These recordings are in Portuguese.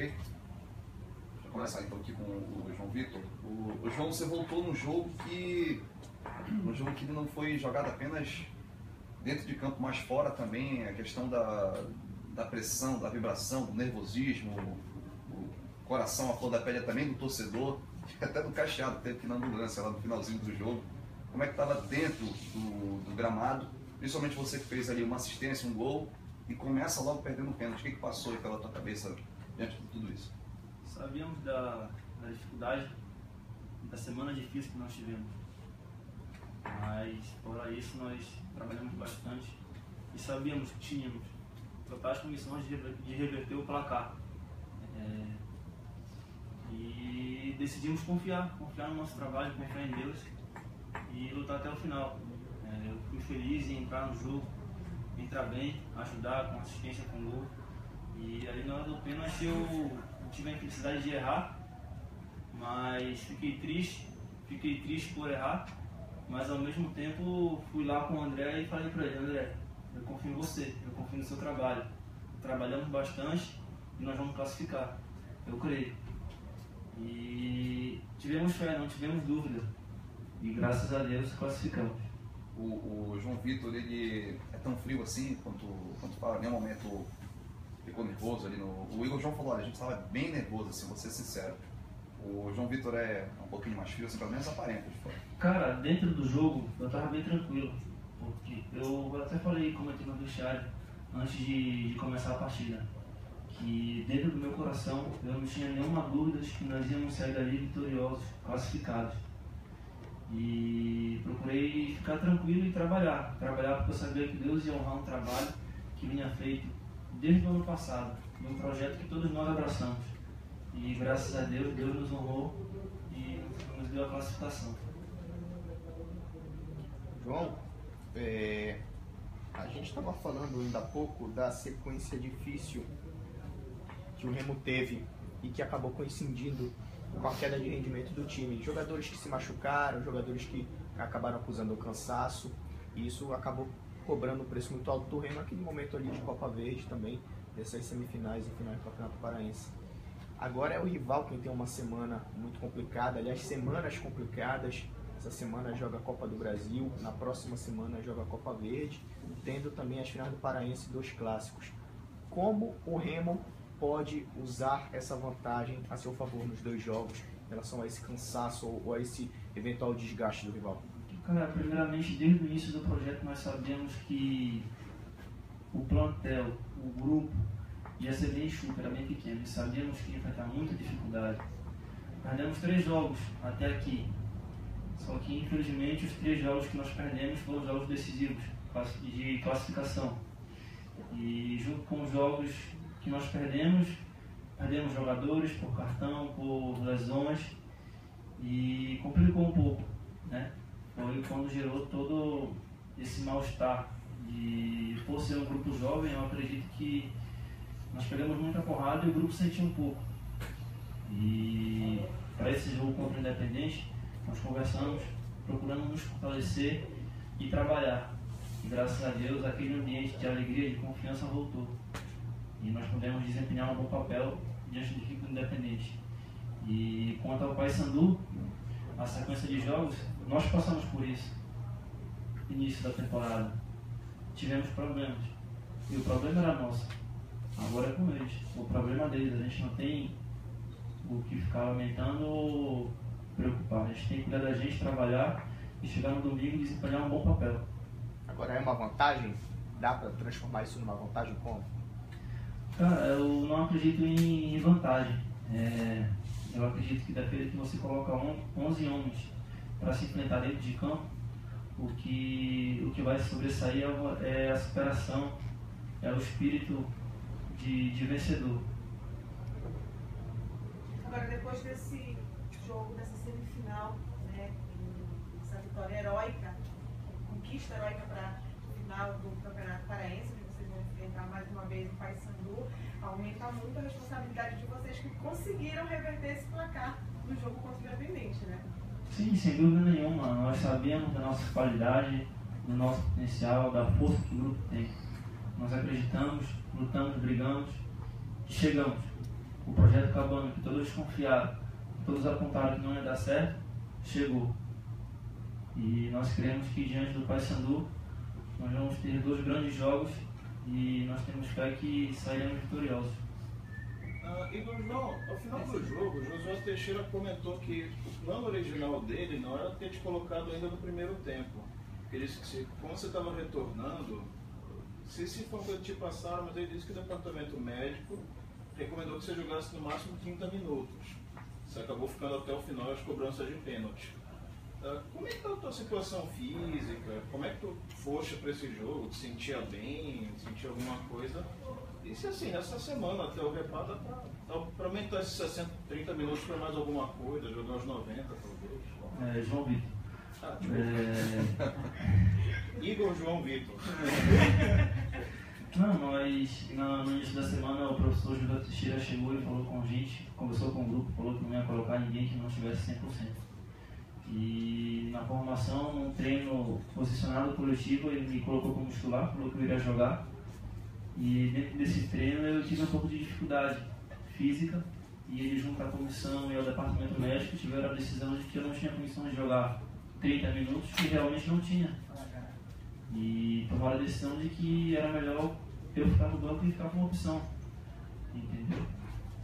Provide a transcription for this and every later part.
ok? Deixa eu começar então aqui com o João Vitor. O João, você voltou num jogo que ele não foi jogado apenas dentro de campo, mas fora também, a questão da pressão, da vibração, do nervosismo, o coração, a flor da pele também do torcedor, até do Cacheado, que teve que ir na ambulância lá no finalzinho do jogo. Como é que estava dentro do gramado, principalmente você que fez ali uma assistência, um gol, e começa logo perdendo o pênalti. O que passou aí pela tua cabeça diante de tudo isso? Sabíamos da dificuldade, da semana difícil que nós tivemos, mas fora isso nós trabalhamos bastante e sabíamos que tínhamos totais condições de reverter o placar. E decidimos confiar no nosso trabalho, confiar em Deus e lutar até o final. Eu fui feliz em entrar no jogo, entrar bem, ajudar com assistência, com gol. E ali na hora do pênalti eu tive a infelicidade de errar, mas fiquei triste por errar, mas ao mesmo tempo fui lá com o André e falei para ele: André, eu confio em você, eu confio no seu trabalho. Trabalhamos bastante e nós vamos classificar, eu creio. E tivemos fé, não tivemos dúvida. E graças a Deus classificamos. O João Vitor, ele é tão frio assim, quanto fala, em nenhum momento ficou nervoso ali no... O Igor João falou: olha, a gente estava bem nervoso, assim, vou ser sincero. O João Vitor é um pouquinho mais frio, assim, pelo menos aparenta de fora. Cara, dentro do jogo eu estava bem tranquilo, porque eu até falei, comentei no vestiário antes de começar a partida, que dentro do meu coração eu não tinha nenhuma dúvida de que nós íamos sair dali vitoriosos, classificados. E procurei ficar tranquilo e trabalhar porque eu sabia que Deus ia honrar um trabalho que vinha feito desde o ano passado, de um projeto que todos nós abraçamos. E graças a Deus, Deus nos honrou e nos deu a classificação. João, a gente estava falando ainda há pouco da sequência difícil que o Remo teve e que acabou coincidindo com a queda de rendimento do time. Jogadores que se machucaram, jogadores que acabaram acusando o cansaço, e isso acabou cobrando um preço muito alto do Remo naquele momento ali de Copa Verde também, dessas semifinais e finais do Campeonato Paraense. Agora é o rival quem tem uma semana muito complicada, aliás, semanas complicadas. Essa semana joga a Copa do Brasil, na próxima semana joga a Copa Verde, tendo também as finais do Paraense e 2 clássicos. Como o Remo pode usar essa vantagem a seu favor nos 2 jogos, em relação a esse cansaço ou a esse eventual desgaste do rival? Cara, primeiramente, desde o início do projeto nós sabíamos que o plantel, o grupo, ia ser bem enxuto, era bem pequeno, e sabíamos que ia enfrentar muita dificuldade. Perdemos 3 jogos até aqui, só que infelizmente os 3 jogos que nós perdemos foram jogos decisivos, de classificação. E junto com os jogos que nós perdemos jogadores por cartão, por lesões, e complicou um pouco, né? Foi quando gerou todo esse mal-estar. E por ser um grupo jovem, eu acredito que nós pegamos muita porrada e o grupo sentiu um pouco. E para esse jogo contra o Independente, nós conversamos, procurando nos fortalecer e trabalhar. E graças a Deus, aquele ambiente de alegria e de confiança voltou. E nós pudemos desempenhar um bom papel diante do equipe Independente. E quanto ao Paysandu, a sequência de jogos, nós passamos por isso. Início da temporada, tivemos problemas. E o problema era nosso. Agora é com eles. O problema deles, a gente não tem o que ficar lamentando ou preocupar. A gente tem que cuidar da gente, trabalhar e chegar no domingo e desempenhar um bom papel. Agora é uma vantagem? Dá para transformar isso numa vantagem como? Cara, eu não acredito em vantagem. Eu acredito que daquele que você coloca 11 homens para se enfrentar dentro de campo, o que vai sobressair é a superação, é o espírito de vencedor. Agora, depois desse jogo, dessa semifinal, né, essa vitória heróica, conquista heróica para o final do Campeonato Paraense, que vocês vão enfrentar mais uma vez o Paysandu, aumenta muito a responsabilidade de vocês que conseguiram reverter esse placar no jogo contra o Independente, né? Sim, sem dúvida nenhuma. Nós sabíamos da nossa qualidade, do nosso potencial, da força que o grupo tem. Nós acreditamos, lutamos, brigamos e chegamos. o projeto Cabana, que todos desconfiaram, todos apontaram que não ia dar certo, chegou. E nós cremos que diante do Paysandu nós vamos ter 2 grandes jogos e nós temos fé que sairemos vitoriosos. Igor João, ao final do jogo, o Josué Teixeira comentou que o plano original dele não era ter te colocado ainda no primeiro tempo. Ele disse que como você estava retornando, se foi uma coisa que te passaram, mas ele disse que o departamento médico recomendou que você jogasse no máximo 30 minutos. Você acabou ficando até o final as cobranças de pênalti. Como é que está a tua situação física? Como é que tu foste para esse jogo? Te sentia bem? Sentia alguma coisa? E se assim, nessa semana até o reparo dá para aumentar esses 60, 30 minutos para mais alguma coisa, jogar uns 90 talvez? João Vitor. Igor João Vitor. Não, mas no início da semana o professor Júlio Teixeira chegou e falou com a gente, conversou com o grupo, falou que não ia colocar ninguém que não estivesse 100%. E na formação, num treino posicionado coletivo, ele me colocou como titular, falou que eu iria jogar. E dentro desse treino eu tive um pouco de dificuldade física e ele, junto à comissão e ao departamento médico, tiveram a decisão de que eu não tinha condição de jogar 30 minutos, que realmente não tinha. E tomaram a decisão de que era melhor eu ficar no banco e ficar com uma opção, entendeu?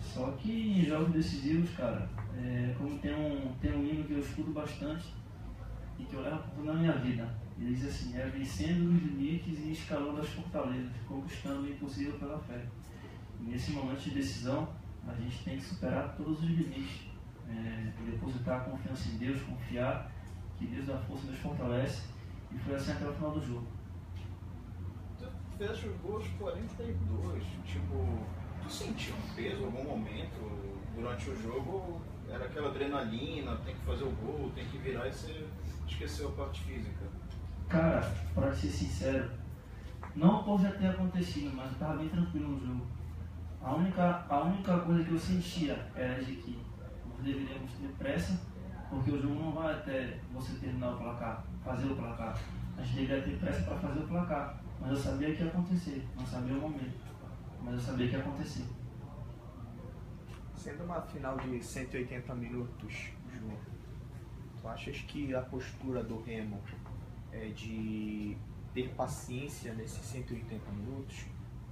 Só que em jogos decisivos, cara, como tem um hino que eu escuto bastante e que eu levo na minha vida, ele diz assim: vencendo os limites e escalando as fortalezas, conquistando o impossível pela fé. E nesse momento de decisão, a gente tem que superar todos os limites, depositar a confiança em Deus, confiar que Deus dá força e nos fortalece, e foi assim até o final do jogo. Tu fez os gols 42, tipo, tu sentiu um peso em algum momento durante o jogo? Era aquela adrenalina, tem que fazer o gol, tem que virar e você esqueceu a parte física? Cara, para ser sincero, não pode já ter acontecido, mas eu estava bem tranquilo no jogo. A única coisa que eu sentia era de que nós deveríamos ter pressa, porque o jogo não vai até você terminar o placar, fazer o placar. A gente deveria ter pressa para fazer o placar, mas eu sabia que ia acontecer, não sabia o momento, mas eu sabia que ia acontecer. Sendo uma final de 180 minutos, João, tu achas que a postura do Remo é de ter paciência nesses 180 minutos?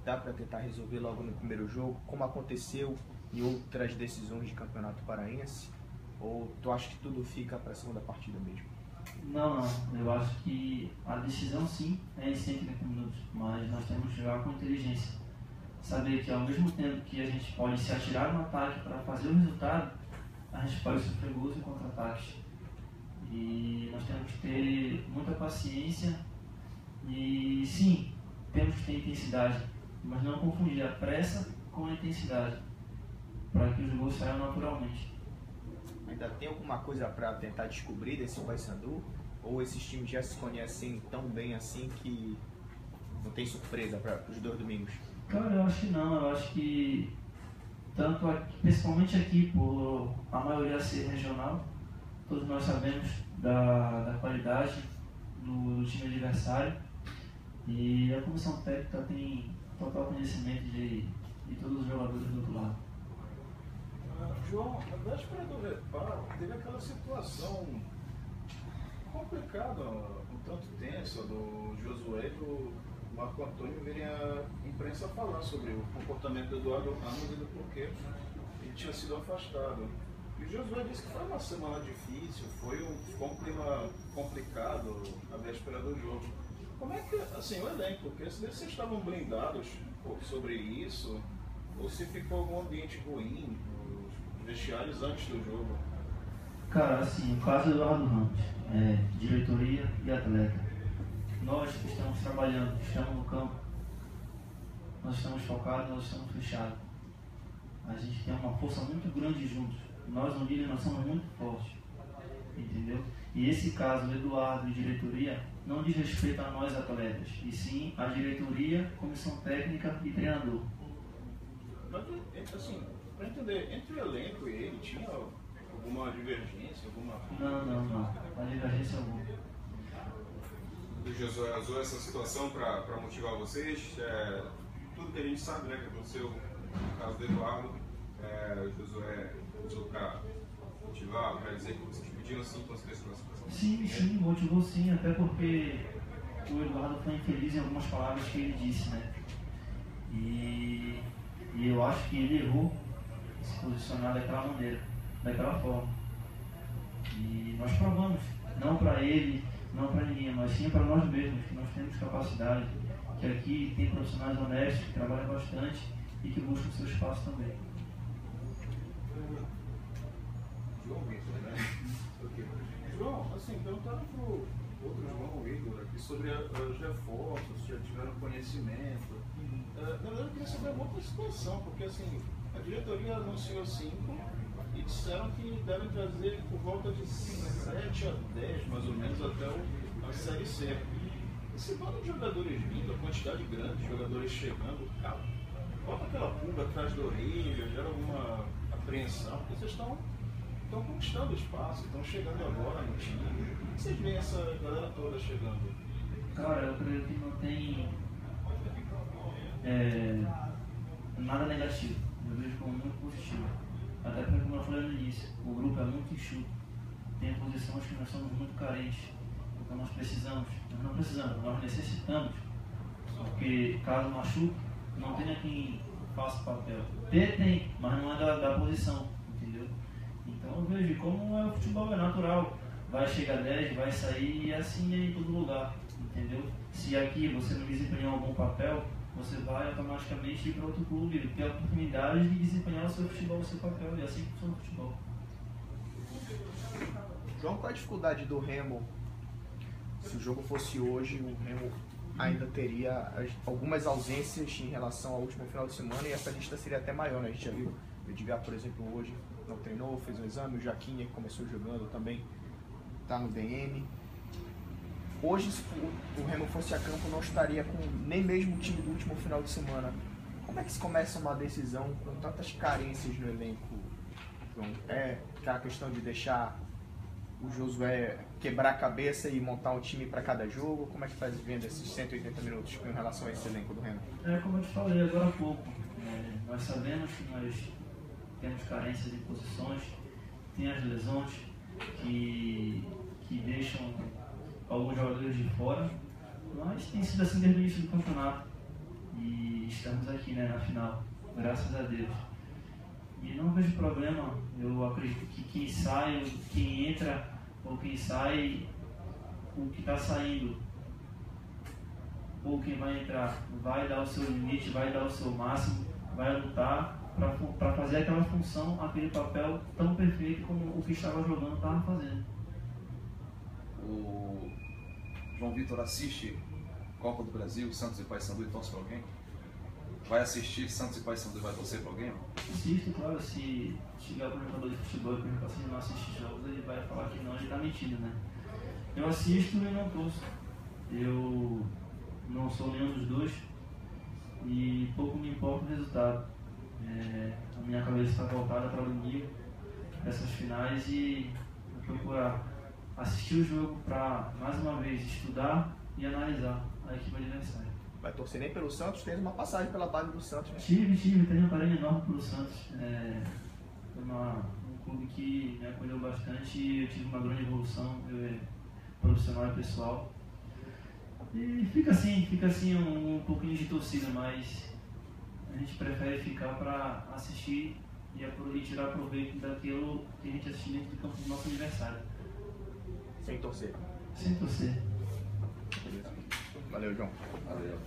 Dá para tentar resolver logo no primeiro jogo, como aconteceu em outras decisões de campeonato paraense? Ou tu acha que tudo fica para a segunda partida mesmo? Não, eu acho que a decisão sim é em 180 minutos, mas nós temos que jogar com inteligência. Saber que ao mesmo tempo que a gente pode se atirar no ataque para fazer o resultado, a gente pode sofrer gols e contra-ataques. E nós temos que ter muita paciência e sim, temos que ter intensidade, mas não confundir a pressa com a intensidade, para que os gols saiam naturalmente. Ainda tem alguma coisa para tentar descobrir desse Paysandu? Ou esses times já se conhecem tão bem assim que não tem surpresa para os 2 domingos? Cara, eu acho que não. Eu acho que, tanto aqui, principalmente aqui, por a maioria ser regional, todos nós sabemos da qualidade do time adversário e a comissão técnica tem total conhecimento de todos os jogadores do outro lado. João, na véspera do reparo, teve aquela situação complicada, um tanto tensa, do Josué e do Marco Antônio virem a imprensa falar sobre o comportamento do Eduardo Ramos e do porquê ele tinha sido afastado. E o Josué disse que foi uma semana difícil, foi um clima complicado a véspera do jogo. Como é que, assim, o elenco, porque se vocês estavam blindados um pouco sobre isso, ou se ficou algum ambiente ruim, os vestiários antes do jogo? Cara, assim, o caso do Eduardo Ramos, diretoria e atleta. Nós que estamos trabalhando, estamos no campo, nós estamos focados, nós estamos fechados. A gente tem uma força muito grande juntos. Nós no líder nós somos muito fortes, entendeu? E esse caso, Eduardo e diretoria, não diz respeito a nós atletas, e sim a diretoria, comissão técnica e treinador. Mas, assim, para entender, entre o elenco e ele, tinha alguma divergência, alguma... Não. A divergência alguma. O Josué usou essa situação para motivar vocês. Tudo que a gente sabe, né, que aconteceu no caso do Eduardo, Josué usou para motivar, para dizer que vocês pediram assim com as pessoas? Sim, motivou sim, até porque o Eduardo foi infeliz em algumas palavras que ele disse, né? E eu acho que ele errou se posicionar daquela maneira, daquela forma. E nós provamos, não para ele, não para ninguém, mas sim para nós mesmos, que nós temos capacidade, que aqui tem profissionais honestos, que trabalham bastante e que buscam o seu espaço também. João Vitor, né? João, assim, perguntaram para o outro João, o Igor, aqui sobre os reforços, se já tiveram conhecimento. Na verdade, eu queria saber uma outra situação, porque assim, a diretoria anunciou 5 e disseram que devem trazer por volta de 7 a 10, mais ou menos, até a Série C. Esse bando de jogadores vindo, a quantidade grande de jogadores chegando, cara, bota aquela pulga atrás da orelha, gera alguma apreensão, porque vocês estão conquistando espaço, estão chegando agora no time. Como vocês veem essa galera toda chegando? Cara, eu creio que não tem nada negativo. Eu vejo como muito positivo. Até porque, como eu falei no início, o grupo é muito enxuto. Tem posições que nós somos muito carentes. Então nós nós necessitamos. Porque caso machuque, não tem quem faça o papel. Tem, mas não é da posição, entendeu? Então eu vejo como o futebol é natural. Vai chegar 10, vai sair e assim é em todo lugar, entendeu? Se aqui você não desempenhar algum papel, você vai automaticamente ir para outro clube, ter a oportunidade de desempenhar o seu futebol, o seu papel, e assim funciona o futebol. João, qual a dificuldade do Remo? Se o jogo fosse hoje, o Remo ainda teria algumas ausências em relação ao último final de semana, e essa lista seria até maior, né? A gente já viu o Edgar, por exemplo, hoje não treinou, fez um exame, o Jaquinha, que começou jogando também, está no DM. Hoje, se o Remo fosse a campo, não estaria com nem mesmo o time do último final de semana. Como é que se começa uma decisão com tantas carências no elenco, João? É aquela questão de deixar o Josué quebrar a cabeça e montar um time para cada jogo? Como é que está vendo esses 180 minutos em relação a esse elenco do Remo? Como eu te falei agora há pouco, nós sabemos que nós temos carências em posições, tem as lesões que deixam alguns jogadores de fora, mas tem sido assim desde o início do campeonato e estamos aqui, né, na final, graças a Deus. E não vejo problema, eu acredito que quem sai, quem entra ou quem sai, o que está saindo ou quem vai entrar vai dar o seu limite, vai dar o seu máximo, vai lutar para fazer aquela função, aquele papel tão perfeito como o que estava jogando estava fazendo. O João Vitor assiste Copa do Brasil, Santos e Paysandu e torce para alguém? Vai assistir Santos e Paysandu e vai torcer para alguém? Assisto, claro. Se chegar para o jogador de futebol e perguntar se ele não assiste jogos, ele vai falar que não, ele está mentindo, né? Eu assisto e não torço. Eu não sou nenhum dos dois e pouco me importa o resultado. A minha cabeça está voltada para domingo, essas finais, e vou procurar assistir o jogo para, mais uma vez, estudar e analisar a equipe adversária. Vai torcer nem pelo Santos? Tem uma passagem pela base do Santos, né? Tenho um carinho enorme pelo Santos. Foi um clube que me acolheu bastante e eu tive uma grande evolução profissional e pessoal. E fica assim um pouquinho de torcida, mas a gente prefere ficar para assistir e tirar proveito daquilo que a gente assiste dentro do campo do nosso adversário. Sem torcer. Sem torcer. Valeu, João. Valeu.